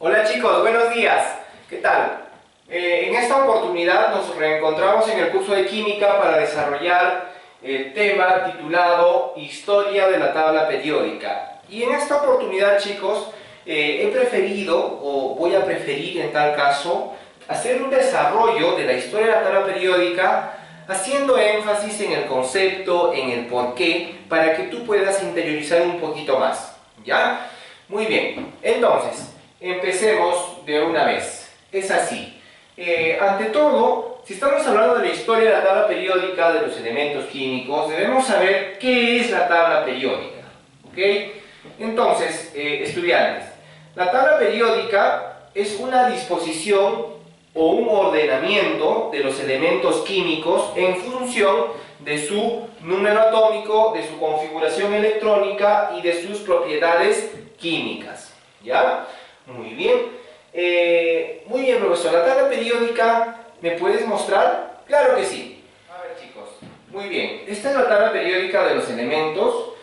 Hola chicos, buenos días. ¿Qué tal? En esta oportunidad nos reencontramos en el curso de Química para desarrollar el tema titulado Historia de la tabla periódica. Y en esta oportunidad, chicos, he preferido, o voy a preferir en tal caso, hacer un desarrollo de la historia de la tabla periódica haciendo énfasis en el concepto, en el porqué, para que tú puedas interiorizar un poquito más. ¿Ya? Muy bien. Entonces, empecemos de una vez. Es así. Ante todo, si estamos hablando de la historia de la tabla periódica de los elementos químicos, debemos saber qué es la tabla periódica. ¿Ok? Entonces, estudiantes, la tabla periódica es una disposición o un ordenamiento de los elementos químicos en función de su número atómico, de su configuración electrónica y de sus propiedades químicas. ¿Ya? Muy bien. Muy bien, profesor. ¿La tabla periódica me puedes mostrar? Claro que sí. A ver, chicos. Muy bien. Esta es la tabla periódica de los elementos.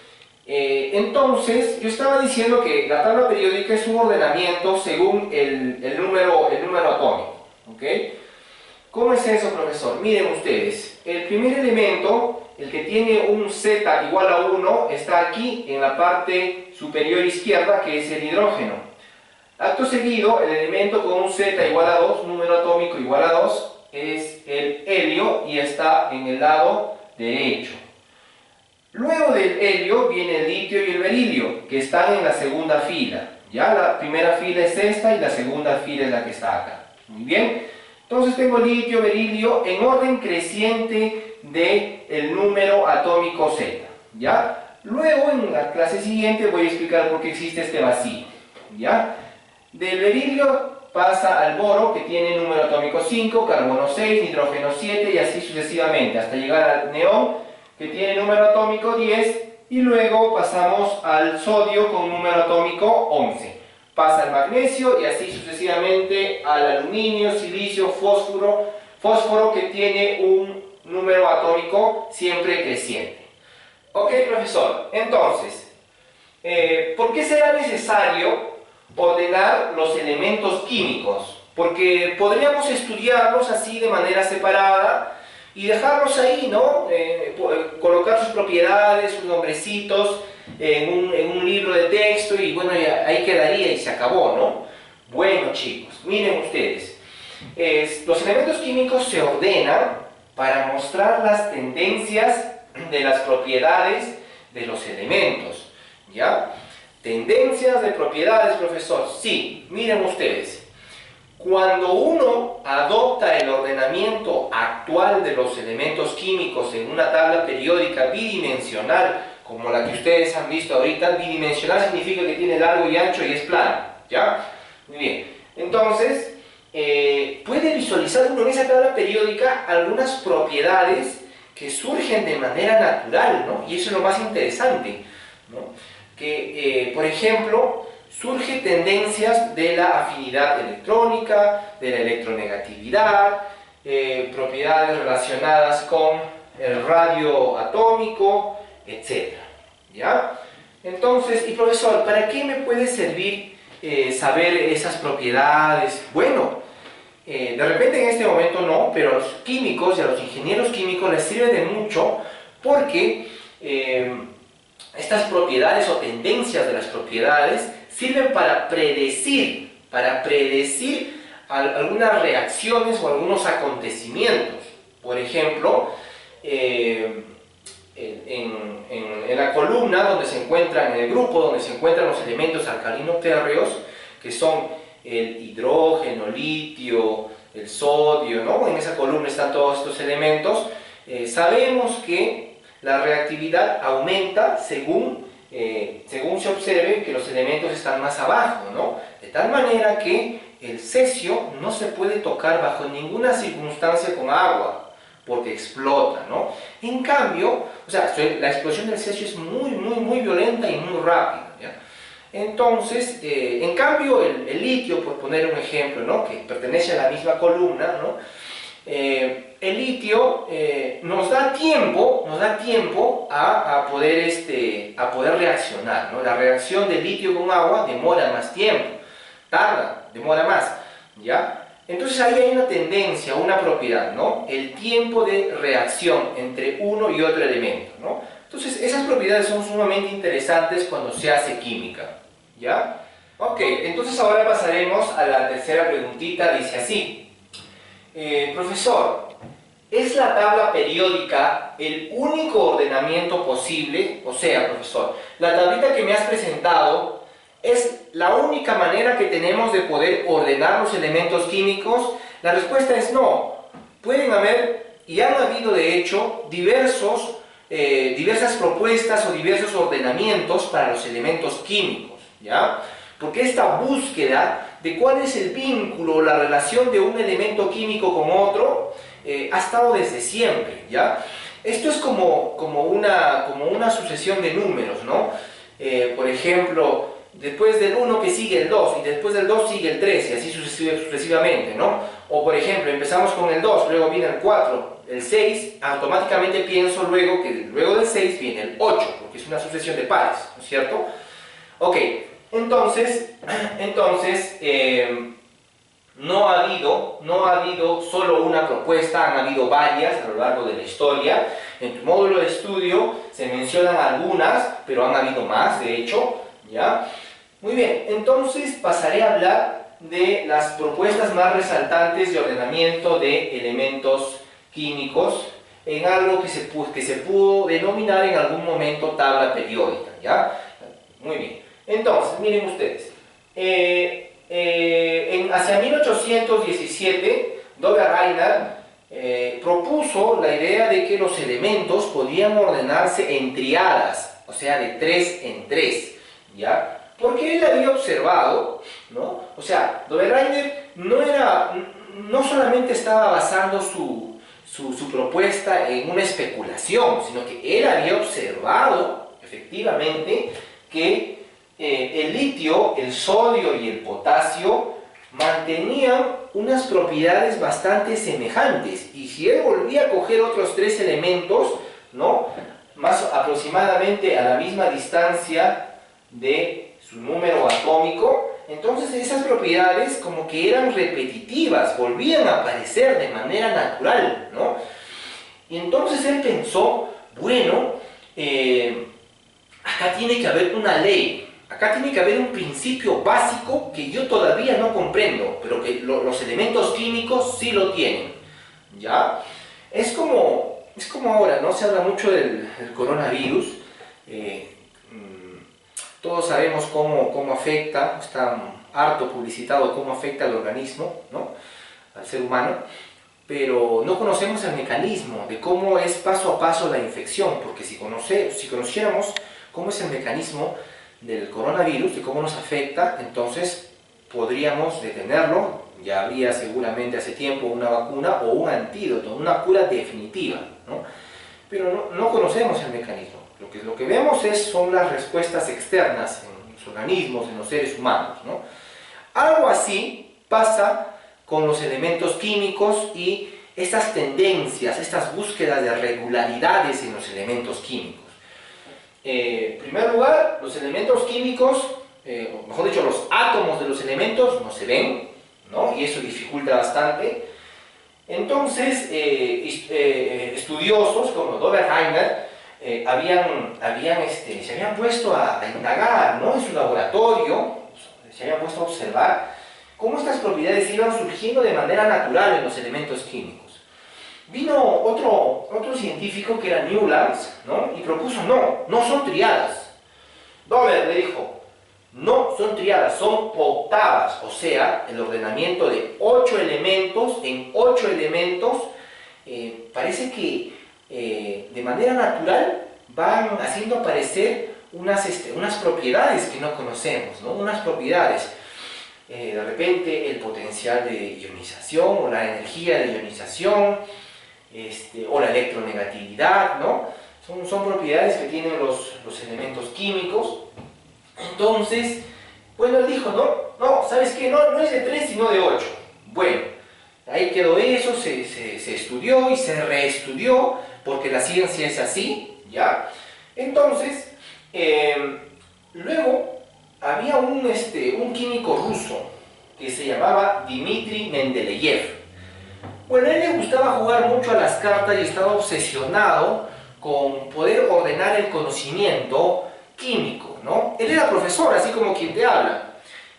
Entonces, yo estaba diciendo que la tabla periódica es un ordenamiento según el número atómico. ¿Ok? ¿Cómo es eso, profesor? Miren ustedes. El primer elemento, el que tiene un Z igual a 1, está aquí en la parte superior izquierda, que es el hidrógeno. Acto seguido, el elemento con un Z igual a 2, número atómico igual a 2, es el helio y está en el lado derecho. Luego del helio viene el litio y el berilio, que están en la segunda fila. Ya la primera fila es esta y la segunda fila es la que está acá. Muy bien. Entonces tengo litio, berilio en orden creciente del número atómico Z. ¿Ya? Luego en la clase siguiente voy a explicar por qué existe este vacío. ¿Ya? Del berilio pasa al boro, que tiene número atómico 5, carbono 6, nitrógeno 7 y así sucesivamente, hasta llegar al neón, que tiene número atómico 10, y luego pasamos al sodio con número atómico 11. Pasa al magnesio y así sucesivamente al aluminio, silicio, fósforo que tiene un número atómico siempre creciente. Ok, profesor, entonces, ¿por qué será necesario ordenar los elementos químicos? Porque podríamos estudiarlos así de manera separada y dejarlos ahí, ¿no? Colocar sus propiedades, sus nombrecitos en un libro de texto y bueno, ahí quedaría y se acabó, ¿no? Bueno, chicos, miren ustedes, los elementos químicos se ordenan para mostrar las tendencias de las propiedades de los elementos, ¿ya? Tendencias de propiedades, profesor. Sí, miren ustedes. Cuando uno adopta el ordenamiento actual de los elementos químicos en una tabla periódica bidimensional, como la que ustedes han visto ahorita, bidimensional significa que tiene largo y ancho y es plano, ¿ya? Muy bien. Entonces, puede visualizar uno en esa tabla periódica algunas propiedades que surgen de manera natural, ¿no? Y eso es lo más interesante, ¿no? Que, por ejemplo, surgen tendencias de la afinidad electrónica, de la electronegatividad, propiedades relacionadas con el radio atómico, etc. ¿Ya? Entonces, y profesor, ¿para qué me puede servir saber esas propiedades? Bueno, de repente en este momento no, pero a los químicos y a los ingenieros químicos les sirve de mucho porque estas propiedades o tendencias de las propiedades sirven para predecir algunas reacciones o algunos acontecimientos. Por ejemplo, en la columna donde se encuentran, en el grupo donde se encuentran los elementos alcalino-férreos, que son el hidrógeno, litio, el sodio, ¿no? En esa columna están todos estos elementos. Sabemos que la reactividad aumenta según se observe que los elementos están más abajo, ¿no? De tal manera que el cesio no se puede tocar bajo ninguna circunstancia con agua, porque explota, ¿no? En cambio, o sea, la explosión del cesio es muy violenta y muy rápida, ¿ya? Entonces, en cambio, el litio, por poner un ejemplo, ¿no? Que pertenece a la misma columna, ¿no? El litio nos da tiempo a poder reaccionar, ¿no? La reacción del litio con agua demora más tiempo. tarda, demora más, ¿ya? Entonces ahí hay una tendencia, una propiedad, ¿no? El tiempo de reacción entre uno y otro elemento, ¿no? Entonces esas propiedades son sumamente interesantes cuando se hace química, ¿ya? Ok, entonces ahora pasaremos a la tercera preguntita, dice así. Profesor, ¿es la tabla periódica el único ordenamiento posible? O sea, profesor, la tablita que me has presentado ¿es la única manera que tenemos de poder ordenar los elementos químicos? La respuesta es no. Pueden haber, y han habido de hecho, diversas propuestas o diversos ordenamientos para los elementos químicos, ¿ya? Porque esta búsqueda de cuál es el vínculo o la relación de un elemento químico con otro ha estado desde siempre, ¿ya? Esto es como una sucesión de números, ¿no? Por ejemplo, después del 1 que sigue el 2, y después del 2 sigue el 3, y así sucesivamente, ¿no? O por ejemplo, empezamos con el 2, luego viene el 4, el 6, automáticamente pienso luego que luego del 6 viene el 8, porque es una sucesión de pares, ¿no es cierto? Ok, entonces no ha habido solo una propuesta, han habido varias a lo largo de la historia. En tu módulo de estudio se mencionan algunas, pero han habido más, de hecho, ¿ya? Muy bien, entonces pasaré a hablar de las propuestas más resaltantes de ordenamiento de elementos químicos en algo que se pudo denominar en algún momento tabla periódica, ¿ya? Muy bien, entonces, miren ustedes, hacia 1817, Dover-Reiner propuso la idea de que los elementos podían ordenarse en triadas, o sea, de 3 en 3, ¿ya? Porque él había observado, ¿no? O sea, Dover-Reiner no solamente estaba basando su propuesta en una especulación, sino que él había observado, efectivamente, que el litio, el sodio y el potasio mantenían unas propiedades bastante semejantes, y si él volvía a coger otros 3 elementos, ¿no? Más aproximadamente a la misma distancia de su número atómico, entonces esas propiedades como que eran repetitivas, volvían a aparecer de manera natural, ¿no? Y entonces él pensó, bueno, acá tiene que haber una ley, acá tiene que haber un principio básico que yo todavía no comprendo, pero que los elementos químicos sí lo tienen, ¿ya? Es como ahora, ¿no? Se habla mucho del coronavirus. Todos sabemos cómo afecta, está harto publicitado cómo afecta al organismo, ¿no? Al ser humano, pero no conocemos el mecanismo de cómo es paso a paso la infección, porque si conociéramos cómo es el mecanismo del coronavirus y cómo nos afecta, entonces podríamos detenerlo. Ya habría seguramente hace tiempo una vacuna o un antídoto, una cura definitiva, ¿no? Pero no conocemos el mecanismo. Lo que vemos son las respuestas externas en los organismos, en los seres humanos, ¿no? Algo así pasa con los elementos químicos y estas tendencias, estas búsquedas de regularidades en los elementos químicos. En primer lugar, los elementos químicos, o mejor dicho, los átomos de los elementos no se ven, ¿no? Y eso dificulta bastante. Entonces, estudiosos como Dover-Reiner se habían puesto a indagar, ¿no? En su laboratorio, se habían puesto a observar cómo estas propiedades iban surgiendo de manera natural en los elementos químicos. Vino otro científico que era Newlands, ¿no? Y propuso, no son triadas. Dover le dijo, no son triadas, son octavas, o sea, el ordenamiento de 8 elementos en 8 elementos. Parece que de manera natural van haciendo aparecer unas propiedades que no conocemos, ¿no? Unas propiedades, de repente el potencial de ionización o la energía de ionización, o la electronegatividad, ¿no? Son propiedades que tienen los elementos químicos. Entonces, bueno, él dijo, no, ¿sabes qué? No es de 3 sino de 8. Bueno, ahí quedó eso, se estudió y se reestudió, porque la ciencia es así, ¿ya? Entonces, luego había un químico ruso, que se llamaba Dmitri Mendeleev. Bueno, a él le gustaba jugar mucho a las cartas y estaba obsesionado con poder ordenar el conocimiento químico, ¿no? Él era profesor, así como quien te habla.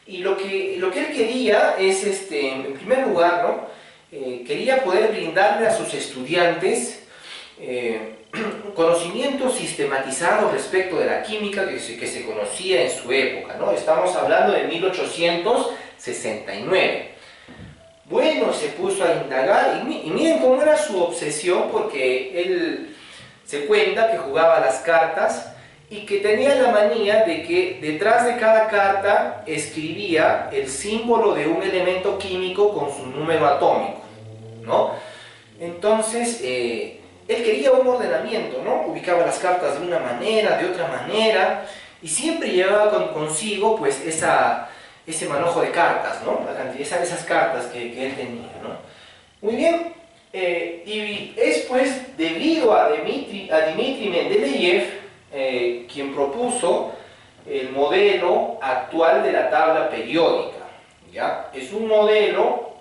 Y lo que él quería es, en primer lugar, ¿no? Quería poder brindarle a sus estudiantes conocimientos sistematizados respecto de la química que se conocía en su época, ¿no? Estamos hablando de 1869. Bueno, se puso a indagar y miren cómo era su obsesión, porque él se cuenta que jugaba a las cartas y que tenía la manía de que detrás de cada carta escribía el símbolo de un elemento químico con su número atómico, ¿no? Entonces, él quería un ordenamiento, ¿no? Ubicaba las cartas de una manera, de otra manera, y siempre llevaba consigo, pues, ese manojo de cartas, ¿no? Esas cartas que él tenía, ¿no? Muy bien, y es, pues, debido a Dmitri Mendeleev, quien propuso el modelo actual de la tabla periódica, ¿ya? Es un modelo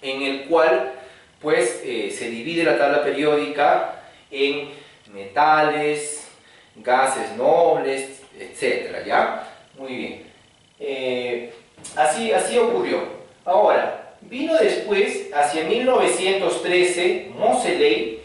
en el cual pues se divide la tabla periódica en metales, gases nobles, etcétera, ¿ya? Muy bien. Así ocurrió. Ahora, vino después, hacia 1913, Moseley,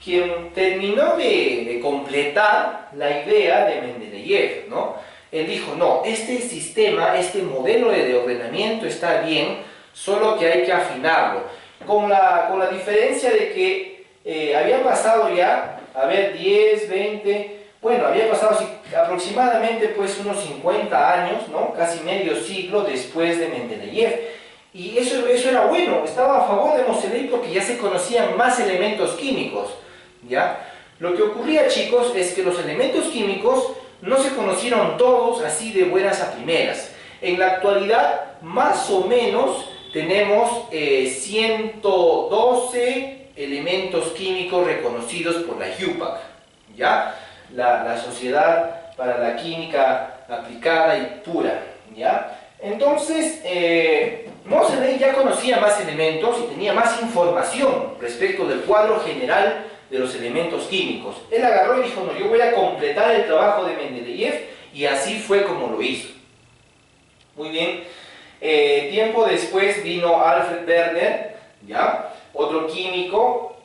quien terminó de completar la idea de Mendeleev, ¿no? Él dijo, no, este sistema, este modelo de ordenamiento está bien, solo que hay que afinarlo, con la diferencia de que habían pasado ya, a ver, 10, 20, bueno, había pasado aproximadamente pues unos 50 años, ¿no? Casi medio siglo después de Mendeleev, y eso era bueno, estaba a favor de Moseley porque ya se conocían más elementos químicos, ¿ya? Lo que ocurría, chicos, es que los elementos químicos no se conocieron todos así de buenas a primeras. En la actualidad, más o menos, tenemos 112 elementos químicos reconocidos por la HUPAC, ¿ya? La Sociedad para la Química Aplicada y Pura, ¿ya? Entonces, Moseley ya conocía más elementos y tenía más información respecto del cuadro general de los elementos químicos. Él agarró y dijo, no, yo voy a completar el trabajo de Mendeleev, y así fue como lo hizo. Muy bien. Tiempo después vino Alfred Werner, ¿ya? Otro químico,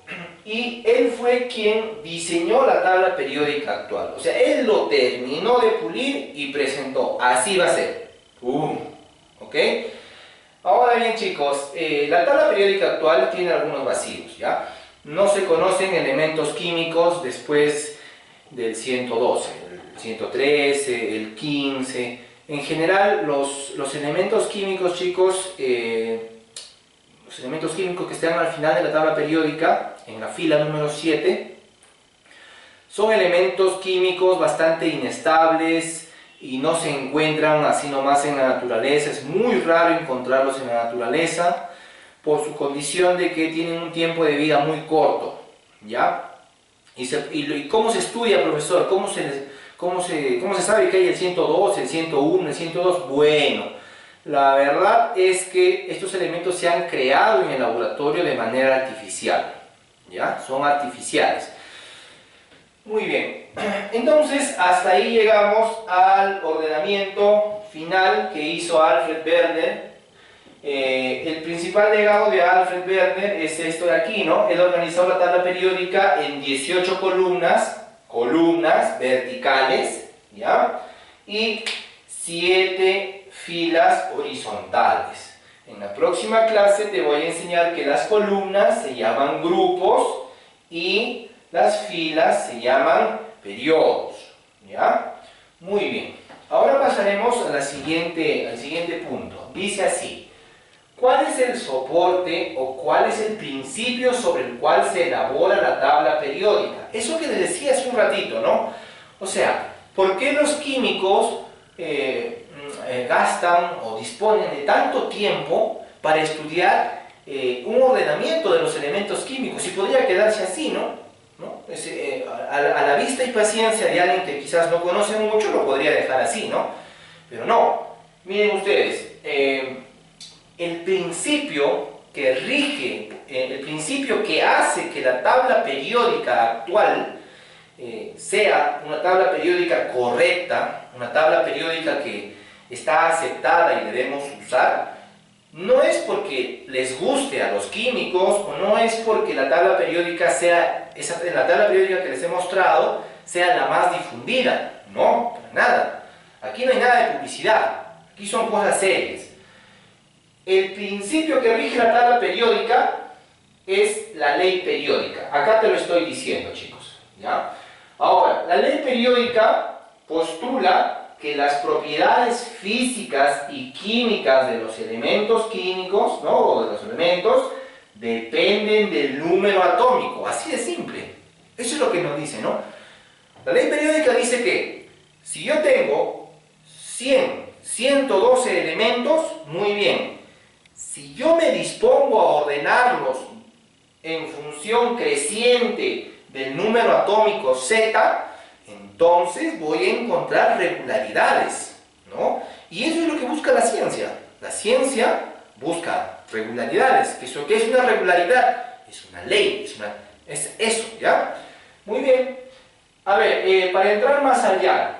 y él fue quien diseñó la tabla periódica actual. O sea, él lo terminó de pulir y presentó. Así va a ser. ¿Ok? Ahora bien, chicos, la tabla periódica actual tiene algunos vacíos, ¿ya? No se conocen elementos químicos después del 112, el 113, el 15. En general, los elementos químicos, chicos, los elementos químicos que están al final de la tabla periódica, en la fila número 7, son elementos químicos bastante inestables y no se encuentran así nomás en la naturaleza. Es muy raro encontrarlos en la naturaleza, por su condición de que tienen un tiempo de vida muy corto, ¿ya? ¿Y cómo se estudia, profesor? ¿Cómo se sabe que hay el 102, el 101, el 102? Bueno, la verdad es que estos elementos se han creado en el laboratorio de manera artificial, ¿ya? Son artificiales. Muy bien, entonces hasta ahí llegamos al ordenamiento final que hizo Alfred Werner. El principal legado de Alfred Werner es esto de aquí, ¿no? Él organizó la tabla periódica en 18 columnas verticales, ¿ya? Y 7 filas horizontales. En la próxima clase te voy a enseñar que las columnas se llaman grupos y las filas se llaman periodos, ¿ya? Muy bien. Ahora pasaremos al siguiente punto. Dice así: ¿cuál es el soporte o cuál es el principio sobre el cual se elabora la tabla periódica? Eso que les decía hace un ratito, ¿no? O sea, ¿por qué los químicos gastan o disponen de tanto tiempo para estudiar un ordenamiento de los elementos químicos? Y podría quedarse así, ¿no? A la vista y paciencia de alguien que quizás no conoce mucho, lo podría dejar así, ¿no? Pero no. Miren ustedes, el principio que rige, el principio que hace que la tabla periódica actual sea una tabla periódica correcta, una tabla periódica que está aceptada y debemos usar, no es porque les guste a los químicos o no es porque la tabla periódica sea, la tabla periódica que les he mostrado sea la más difundida. No, para nada. Aquí no hay nada de publicidad, aquí son cosas serias. El principio que rige la tabla periódica es la ley periódica. Acá te lo estoy diciendo, chicos, ¿ya? Ahora, la ley periódica postula que las propiedades físicas y químicas de los elementos químicos, ¿no? O de los elementos, dependen del número atómico. Así de simple. Eso es lo que nos dice, ¿no? La ley periódica dice que si yo tengo 100, 112 elementos, muy bien. Si yo me dispongo a ordenarlos en función creciente del número atómico Z, entonces voy a encontrar regularidades, ¿no? Y eso es lo que busca la ciencia. La ciencia busca regularidades. ¿Qué es una regularidad? Es una ley, es eso, ¿ya? Muy bien. A ver, para entrar más allá,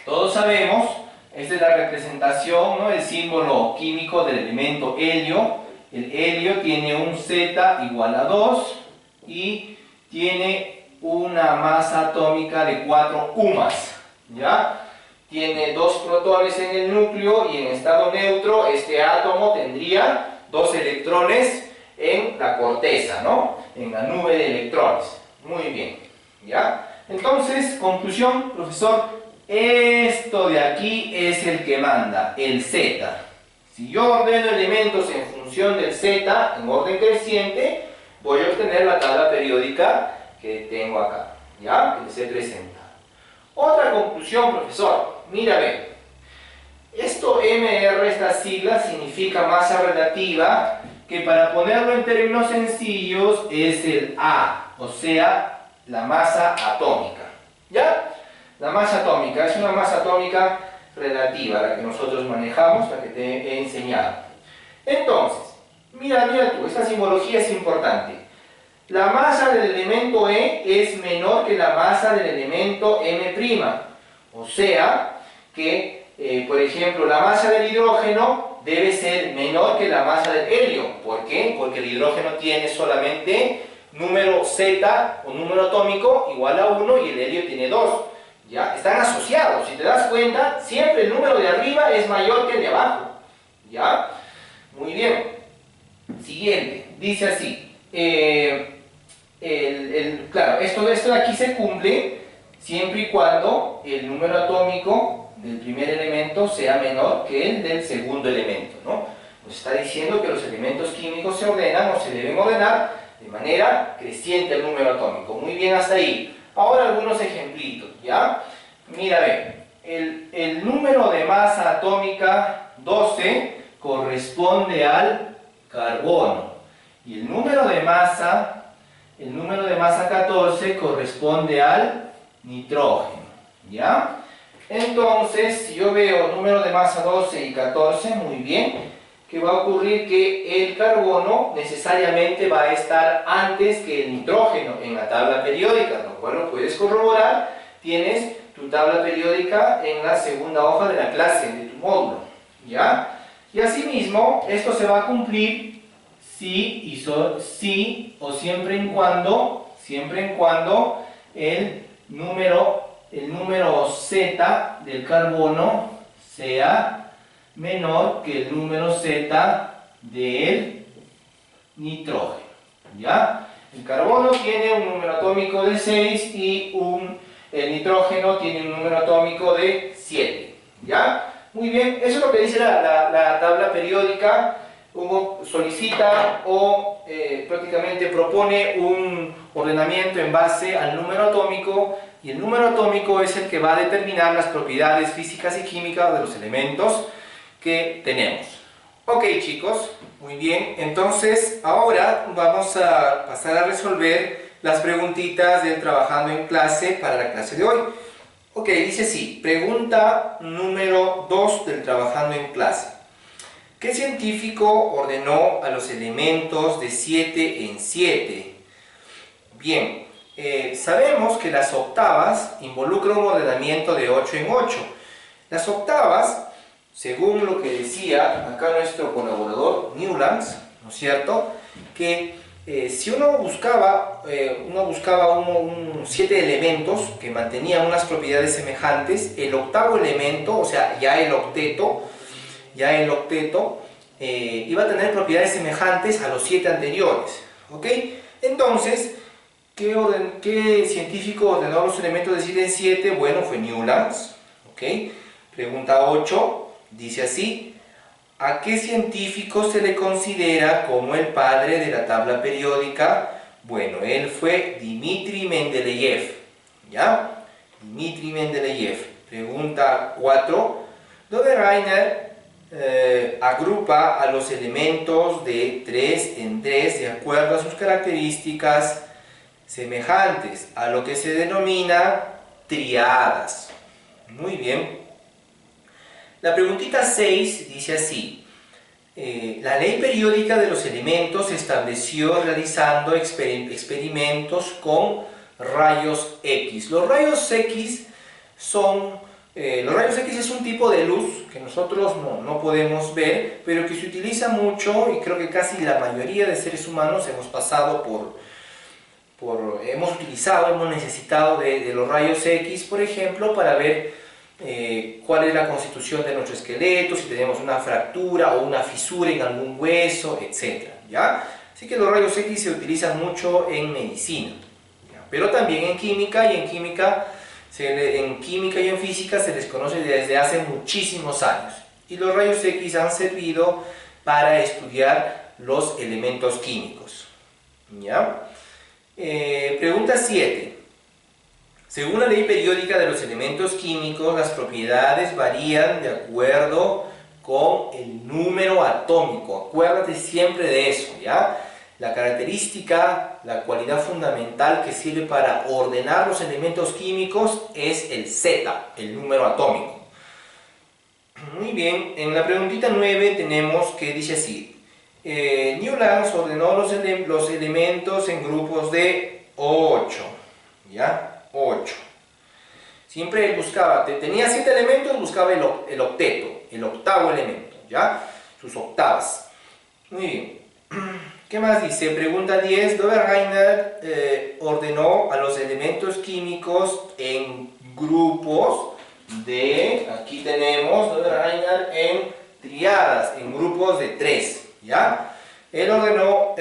todos sabemos, esta es la representación, ¿no? El símbolo químico del elemento helio. El helio tiene un Z igual a 2 y tiene una masa atómica de 4 UMAS, ¿ya? Tiene 2 protones en el núcleo y en estado neutro este átomo tendría 2 electrones en la corteza, ¿no? En la nube de electrones. Muy bien, ¿ya? Entonces, conclusión, profesor, esto de aquí es el que manda, el Z. Si yo ordeno elementos en función del Z, en orden creciente, voy a obtener la tabla periódica que tengo acá, ¿ya? Que les he presentado. Otra conclusión, profesor. Mira, ve. Esto MR, esta sigla, significa masa relativa, que para ponerlo en términos sencillos es el A, o sea, la masa atómica, ¿ya? La masa atómica es una masa atómica relativa, la que nosotros manejamos, la que te he enseñado. Entonces, mira tú, esta simbología es importante. La masa del elemento E es menor que la masa del elemento M'. O sea que, por ejemplo, la masa del hidrógeno debe ser menor que la masa del helio. ¿Por qué? Porque el hidrógeno tiene solamente número Z o número atómico igual a 1 y el helio tiene 2. ¿Ya? Están asociados. Si te das cuenta, siempre el número de arriba es mayor que el de abajo. ¿Ya? Muy bien. Siguiente. Dice así. Claro, esto de aquí se cumple siempre y cuando el número atómico del primer elemento sea menor que el del segundo elemento, ¿no? Nos está diciendo que los elementos químicos se ordenan o se deben ordenar de manera creciente el número atómico. Muy bien hasta ahí. Ahora algunos ejemplitos, ¿ya? Mira, ve, el número de masa atómica 12 corresponde al carbono y el número de masa 14 corresponde al nitrógeno, ¿ya? Entonces, si yo veo número de masa 12 y 14, muy bien, ¿qué va a ocurrir? Que el carbono necesariamente va a estar antes que el nitrógeno en la tabla periódica, lo cual lo puedes corroborar. Tienes tu tabla periódica en la segunda hoja de la clase, de tu módulo, ¿ya? Y asimismo, esto se va a cumplir si o siempre en cuando el número Z del carbono sea menor que el número Z del nitrógeno, ¿ya? El carbono tiene un número atómico de 6 y el nitrógeno tiene un número atómico de 7, ¿ya? Muy bien, eso es lo que dice la tabla periódica. Uno solicita o prácticamente propone un ordenamiento en base al número atómico, y el número atómico es el que va a determinar las propiedades físicas y químicas de los elementos que tenemos. Ok, chicos, muy bien. Entonces ahora vamos a pasar a resolver las preguntitas del Trabajando en Clase para la clase de hoy. Ok, dice así, pregunta número 2 del Trabajando en Clase. ¿Qué científico ordenó a los elementos de 7 en 7? Bien, sabemos que las octavas involucran un ordenamiento de 8 en 8. Las octavas, según lo que decía acá nuestro colaborador Newlands, ¿no es cierto?, que si uno buscaba 7 elementos que mantenían unas propiedades semejantes, el octavo elemento, o sea, ya el octeto, iba a tener propiedades semejantes a los 7 anteriores. ¿Ok? Entonces, ¿qué científico ordenó los elementos de 7 en 7? Bueno, fue Newlands. ¿Ok? Pregunta 8, dice así: ¿a qué científico se le considera como el padre de la tabla periódica? Bueno, él fue Dmitri Mendeleev. ¿Ya? Dmitri Mendeleev. Pregunta 4. Dove Reiner agrupa a los elementos de 3 en 3 de acuerdo a sus características semejantes, a lo que se denomina triadas. Muy bien. La preguntita 6 dice así: la ley periódica de los elementos se estableció realizando experimentos con rayos X. Los rayos X es un tipo de luz que nosotros no podemos ver, pero que se utiliza mucho, y creo que casi la mayoría de seres humanos hemos pasado hemos necesitado de los rayos X, por ejemplo, para ver cuál es la constitución de nuestro esqueleto, si tenemos una fractura o una fisura en algún hueso, etc. ¿Ya? Así que los rayos X se utilizan mucho en medicina, ¿ya? Pero también en química, y en química y en física se les conoce desde hace muchísimos años. Y los rayos X han servido para estudiar los elementos químicos. ¿Ya? Pregunta 7. Según la ley periódica de los elementos químicos, las propiedades varían de acuerdo con el número atómico. Acuérdate siempre de eso, ¿ya? La característica, la cualidad fundamental que sirve para ordenar los elementos químicos es el Z, el número atómico. Muy bien, en la preguntita 9 tenemos que dice así: Newlands ordenó los elementos en grupos de 8, ¿ya? 8. Siempre él buscaba, tenía 7 elementos, buscaba el octeto, el octavo elemento, ¿ya? Sus octavas. Muy bien. ¿Qué más dice? Pregunta 10. Dove Reiner ordenó a los elementos químicos en grupos de, aquí tenemos, Dove Reiner en triadas, en grupos de 3, ¿ya? Él ordenó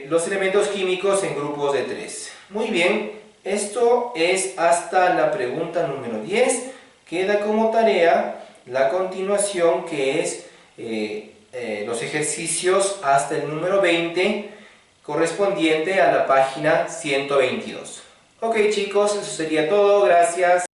los elementos químicos en grupos de 3. Muy bien. Esto es hasta la pregunta número 10. Queda como tarea la continuación, que es los ejercicios hasta el número 20, correspondiente a la página 122. Ok, chicos, eso sería todo. Gracias.